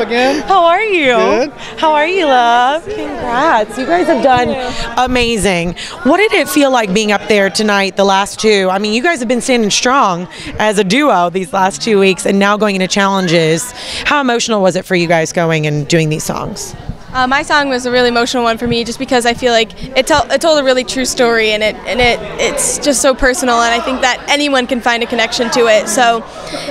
Again? How are you? Good. How are you, love? Congrats. You guys have done amazing. What did it feel like being up there tonight, the last two? I mean, you guys have been standing strong as a duo these last 2 weeks and now going into challenges. How emotional was it for you guys going and doing these songs? My song was a really emotional one for me just because I feel like it told a really true story and it's just so personal, and I think that anyone can find a connection to it. So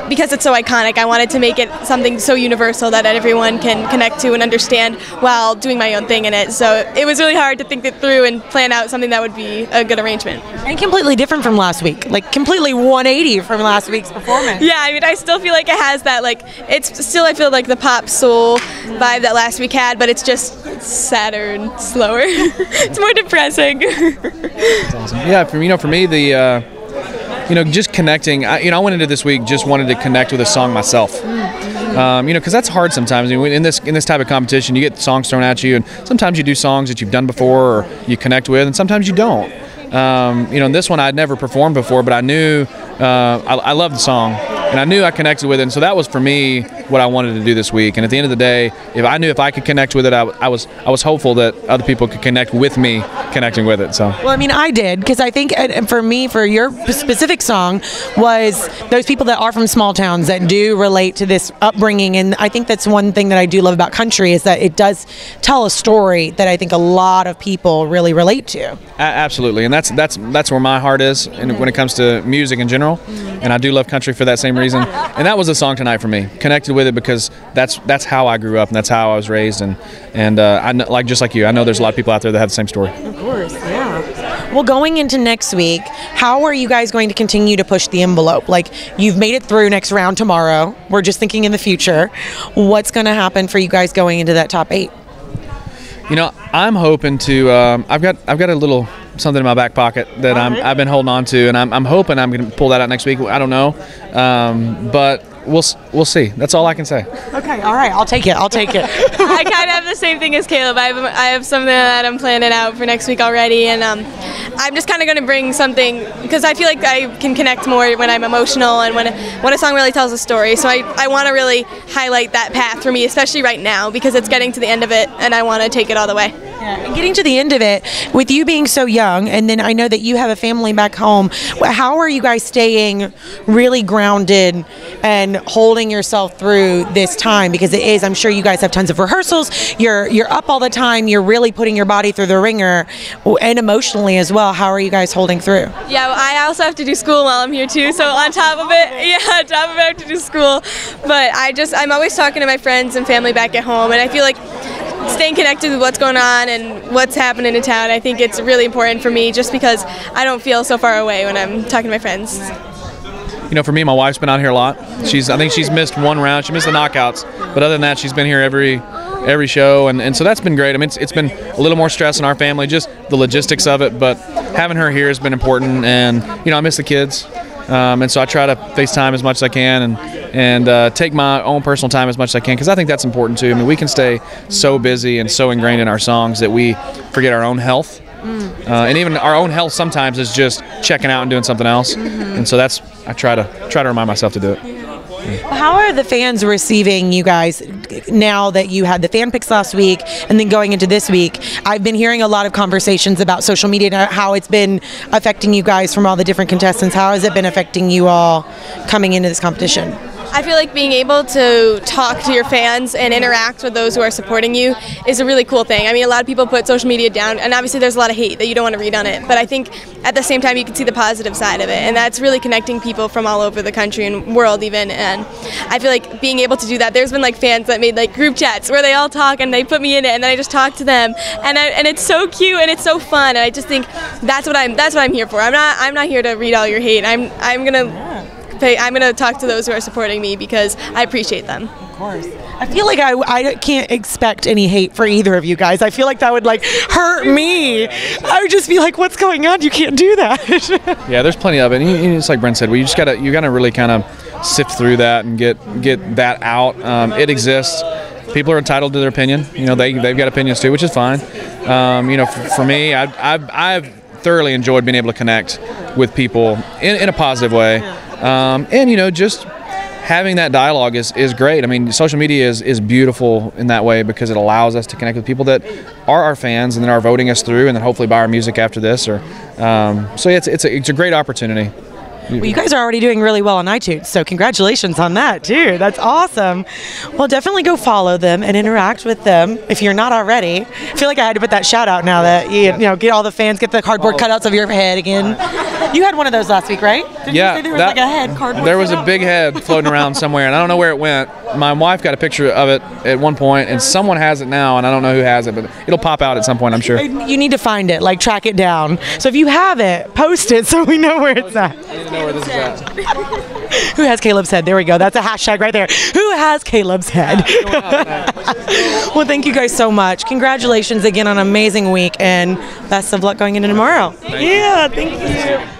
because it's so iconic, I wanted to make it something so universal that everyone can connect to and understand while doing my own thing in it. So it was really hard to think it through and plan out something that would be a good arrangement. And completely different from last week, like completely 180 from last week's performance. Yeah, I mean, I still feel like it has that, like, it's still, I feel like the pop soul vibe that last week had, but it's just sadder and slower. It's more depressing. That's awesome. Yeah, for me, the just connecting. I went into this week just wanted to connect with a song myself. Because that's hard sometimes. In this type of competition, you get songs thrown at you, and sometimes you do songs that you've done before or you connect with, and sometimes you don't. In this one, I'd never performed before, but I knew I loved the song, and I knew I connected with it. And so that was for me what I wanted to do this week. And at the end of the day, if I could connect with it, I was hopeful that other people could connect with me connecting with it. So well, I mean, I did, because I think for me, for your specific song, was those people that are from small towns that do relate to this upbringing. And I think that's one thing that I do love about country, is that it does tell a story that I think a lot of people really relate to. Absolutely, and that's where my heart is, and when it comes to music in general. And I do love country for that same reason. And that was the song tonight for me. Connected with it because that's how I grew up and that's how I was raised. And I know, just like you, I know there's a lot of people out there that have the same story. Of course, yeah. Well, going into next week, how are you guys going to continue to push the envelope? Like, you've made it through next round tomorrow. We're just thinking in the future. What's going to happen for you guys going into that top 8? I'm hoping to. I've got a little something in my back pocket that I've been holding on to, and I'm hoping I'm going to pull that out next week. I don't know, but we'll see. That's all I can say. Okay, all right, I'll take it. I kind of have the same thing as Caleb. I have something that I'm planning out for next week already, and I'm just kind of going to bring something because I feel like I can connect more when I'm emotional and when a song really tells a story. So I want to really highlight that path for me, especially right now, because it's getting to the end of it, and I want to take it all the way. Yeah, and getting to the end of it, with you being so young, and then I know that you have a family back home, how are you guys staying really grounded and holding yourself through this time? Because it is, I'm sure you guys have tons of rehearsals, you're up all the time, you're really putting your body through the ringer, and emotionally as well. How are you guys holding through? Yeah, well, I also have to do school while I'm here too, so on top of it, I have to do school. But I'm always talking to my friends and family back at home, and I feel like staying connected with what's going on and what's happening in town, I think it's really important for me just because I don't feel so far away when I'm talking to my friends. For me, my wife's been out here a lot. I think she's missed one round. She missed the knockouts, but other than that, she's been here every show, and so that's been great. I mean, it's been a little more stress in our family, just the logistics of it, but having her here has been important, and I miss the kids. And so I try to FaceTime as much as I can and take my own personal time as much as I can, because I think that's important too. I mean, we can stay so busy and so ingrained in our songs that we forget our own health. And even our own health sometimes is just checking out and doing something else. And so I try to remind myself to do it. How are the fans receiving you guys now that you had the fan picks last week and then going into this week? I've been hearing a lot of conversations about social media and how it's been affecting you guys from all the different contestants. How has it been affecting you all coming into this competition? I feel like being able to talk to your fans and interact with those who are supporting you is a really cool thing. I mean, a lot of people put social media down, and obviously there's a lot of hate that you don't want to read on it, but I think at the same time you can see the positive side of it, and that's really connecting people from all over the country and world even. And I feel like being able to do that, there's been like fans that made like group chats where they all talk and they put me in it, and then I just talk to them, and it's so cute and it's so fun, and I just think that's what I'm here for. I'm not here to read all your hate. I'm gonna talk to those who are supporting me because I appreciate them. Of course. I feel like I can't expect any hate for either of you guys. I feel like that would like hurt me. I would just be like, what's going on? You can't do that. Yeah, there's plenty of it. And it's like Brent said, you gotta really kind of sift through that and get that out. It exists. People are entitled to their opinion. They've got opinions too, which is fine. For me, I've thoroughly enjoyed being able to connect with people in a positive way. And just having that dialogue is great. I mean, social media is beautiful in that way because it allows us to connect with people that are our fans and then are voting us through and then hopefully buy our music after this. So yeah, it's a great opportunity. Well, you guys are already doing really well on iTunes, so congratulations on that, too. That's awesome. Well, definitely go follow them and interact with them if you're not already. I feel like I had to put that shout out now that, you know, get all the fans, get the cardboard cutouts of your head again. You had one of those last week, right? Didn't you say there was like a head cardboard There was a cutout? big head floating around somewhere, and I don't know where it went. My wife got a picture of it at one point, and someone has it now, and I don't know who has it, but it'll pop out at some point, I'm sure. You need to find it, like track it down. So if you have it, post it so we know where it's at. I need to know where this is at. Who has Caleb's head? There we go. That's a hashtag right there. Who has Caleb's head? Well, thank you guys so much. Congratulations again on an amazing week, and best of luck going into tomorrow. Thank you. Yeah, thank you.